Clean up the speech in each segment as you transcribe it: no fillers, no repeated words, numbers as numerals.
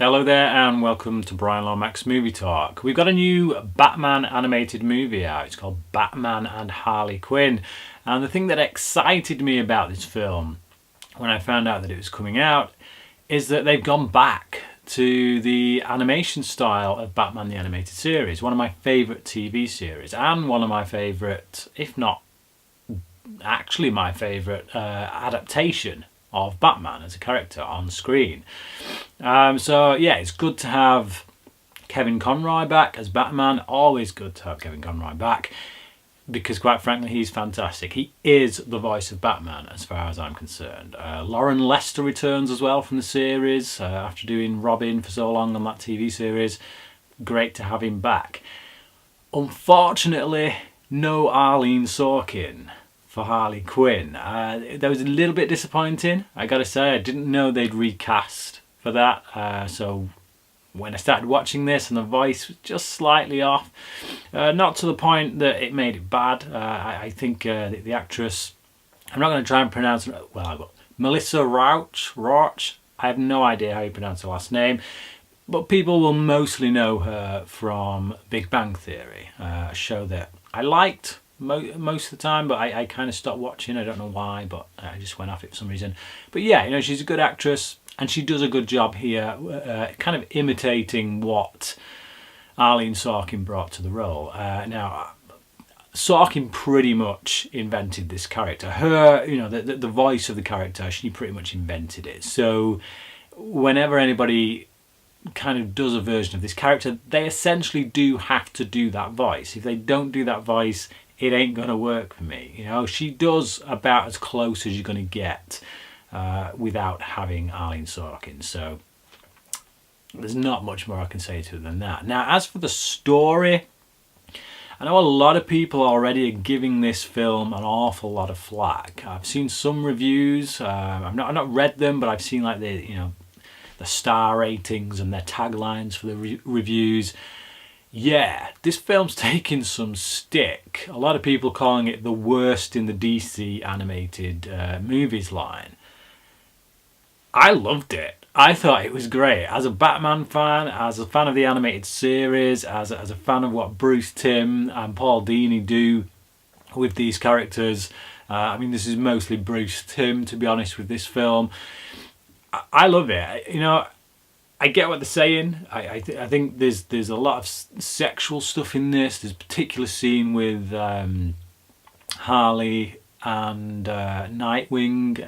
Hello there and welcome to Brian Lomax's Movie Talk. We've got a new Batman animated movie out. It's called Batman and Harley Quinn. And the thing that excited me about this film when I found out that it was coming out is that they've gone back to the animation style of Batman the Animated Series, one of my favourite TV series and one of my favourite, if not actually my favourite adaptation of Batman as a character on screen. So yeah, it's good to have Kevin Conroy back as Batman. Always good to have Kevin Conroy back because quite frankly he's fantastic. He is the voice of Batman as far as I'm concerned. Loren Lester returns as well from the series after doing Robin for so long on that TV series. Great to have him back. Unfortunately, no Arlene Sorkin for Harley Quinn. That was a little bit disappointing, I gotta say. I didn't know they'd recast for that, so when I started watching this and the voice was just slightly off, not to the point that it made it bad. I think the actress, I'm not going to try and pronounce it, well, Melissa Rauch, I have no idea how you pronounce her last name, but people will mostly know her from Big Bang Theory, a show that I liked most of the time, but I kind of stopped watching. I don't know why, but I just went off it for some reason. But yeah, you know, she's a good actress and she does a good job here, kind of imitating what Arlene Sorkin brought to the role. Now, Sorkin pretty much invented this character. Her, you know, the voice of the character, she pretty much invented it. So whenever anybody kind of does a version of this character, they essentially do have to do that voice. If they don't do that voice, it ain't gonna work for me. You know, she does about as close as you're gonna get without having Arlene Sorkin. So there's not much more I can say to it than that. Now, as for the story, I know a lot of people already are giving this film an awful lot of flack. I've seen some reviews. I've not read them, but I've seen like the star ratings and their taglines for the reviews. Yeah, this film's taking some stick. A lot of people calling it the worst in the DC animated movies line. I loved it. I thought it was great. As a Batman fan, as a fan of the animated series, as a fan of what Bruce Timm and Paul Dini do with these characters. I mean, this is mostly Bruce Timm, to be honest, with this film. I love it. You know, I get what they're saying. I think there's a lot of sexual stuff in this. There's a particular scene with Harley and Nightwing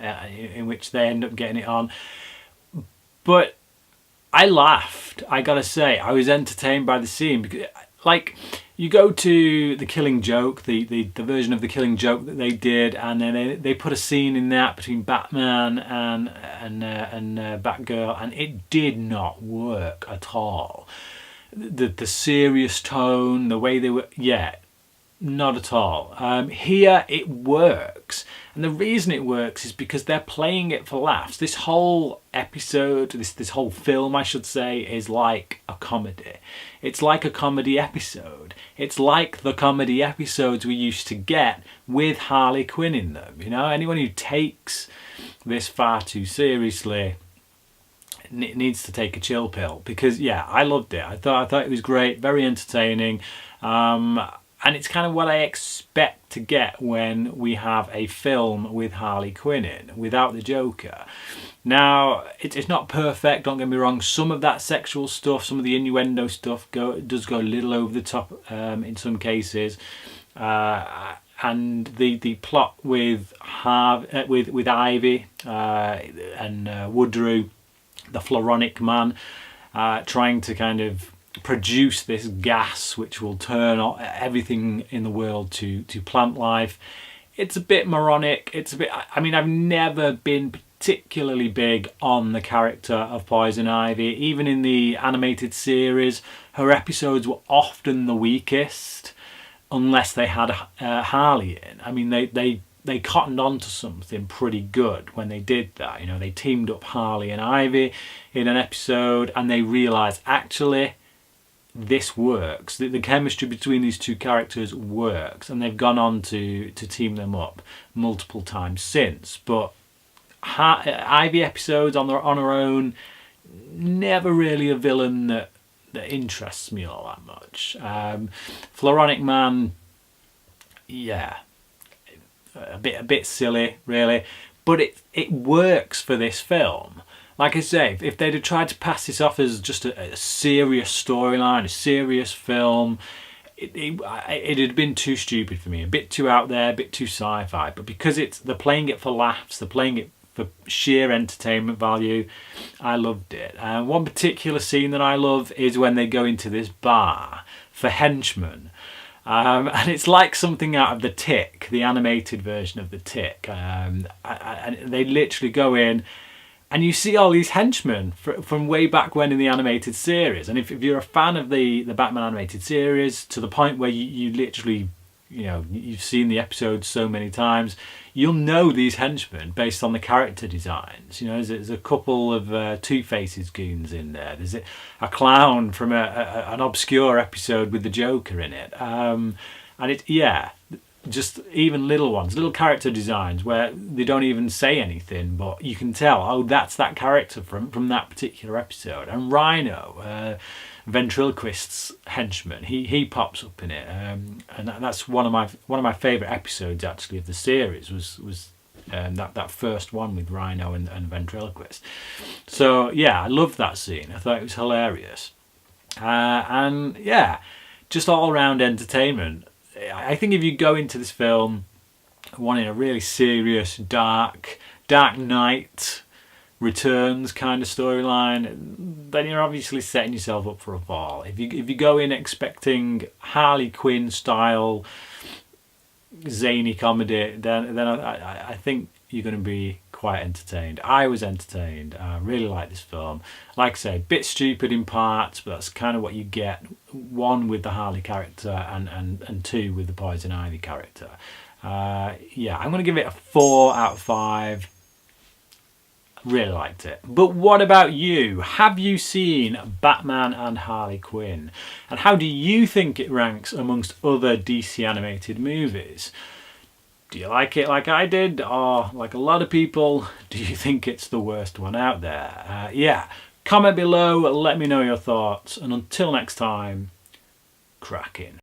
in which they end up getting it on. But I laughed, I gotta say. I was entertained by the scene because, like, you go to The Killing Joke, the version of The Killing Joke that they did, and then they put a scene in that between Batman and Batgirl, and it did not work at all. The serious tone, the way they were, yeah, not at all. Here it works, and the reason it works is because they're playing it for laughs. This whole episode, this whole film, I should say, is like a comedy. It's like a comedy episode. It's like the comedy episodes we used to get with Harley Quinn in them. You know, anyone who takes this far too seriously needs to take a chill pill, because yeah, I loved it. I thought it was great, very entertaining, and it's kind of what I expect to get when we have a film with Harley Quinn in, without the Joker. Now, it's not perfect, don't get me wrong. Some of that sexual stuff, some of the innuendo stuff does go a little over the top in some cases. And the plot with Ivy and Woodrow, the Floronic Man, trying to kind of produce this gas which will turn everything in the world to plant life. It's a bit moronic. It's a bit, I mean, I've never been particularly big on the character of Poison Ivy. Even in the animated series, her episodes were often the weakest unless they had Harley in. I mean, they cottoned on to something pretty good when they did that. You know, they teamed up Harley and Ivy in an episode and they realised, actually, this works. The chemistry between these two characters works, and they've gone on to team them up multiple times since. But Ivy episodes on her own never really a villain that interests me all that much. Floronic Man, yeah, a bit silly, really, but it works for this film. Like I say, if they'd have tried to pass this off as just a serious storyline, a serious film, it had been too stupid for me, a bit too out there, a bit too sci-fi. But because they're playing it for laughs, they're playing it for sheer entertainment value, I loved it. One particular scene that I love is when they go into this bar for henchmen. And it's like something out of The Tick, the animated version of The Tick. And they literally go in, and you see all these henchmen from way back when in the animated series. And if you're a fan of the Batman animated series, to the point where you literally, you've seen the episodes so many times, you'll know these henchmen based on the character designs. There's a couple of Two-Face's goons in there. There's a clown from an obscure episode with the Joker in it. And just even little ones, little character designs where they don't even say anything, but you can tell, oh, that's that character from that particular episode. And Rhino, ventriloquist's henchman, he pops up in it, and that's one of my favourite episodes actually of the series was that first one with Rhino and ventriloquist. So yeah, I loved that scene. I thought it was hilarious, and yeah, just all round entertainment. I think if you go into this film wanting a really serious, Dark Knight Returns kind of storyline, then you're obviously setting yourself up for a fall. If you go in expecting Harley Quinn style zany comedy, then I think you're going to be quite entertained. I was entertained. I really like this film. Like I say, a bit stupid in parts, but that's kind of what you get. One with the Harley character and two with the Poison Ivy character. Yeah, I'm going to give it a 4 out of 5. Really liked it. But what about you? Have you seen Batman and Harley Quinn? And how do you think it ranks amongst other DC animated movies? Do you like it like I did, or like a lot of people, do you think it's the worst one out there? Yeah, comment below, let me know your thoughts, and until next time, cracking.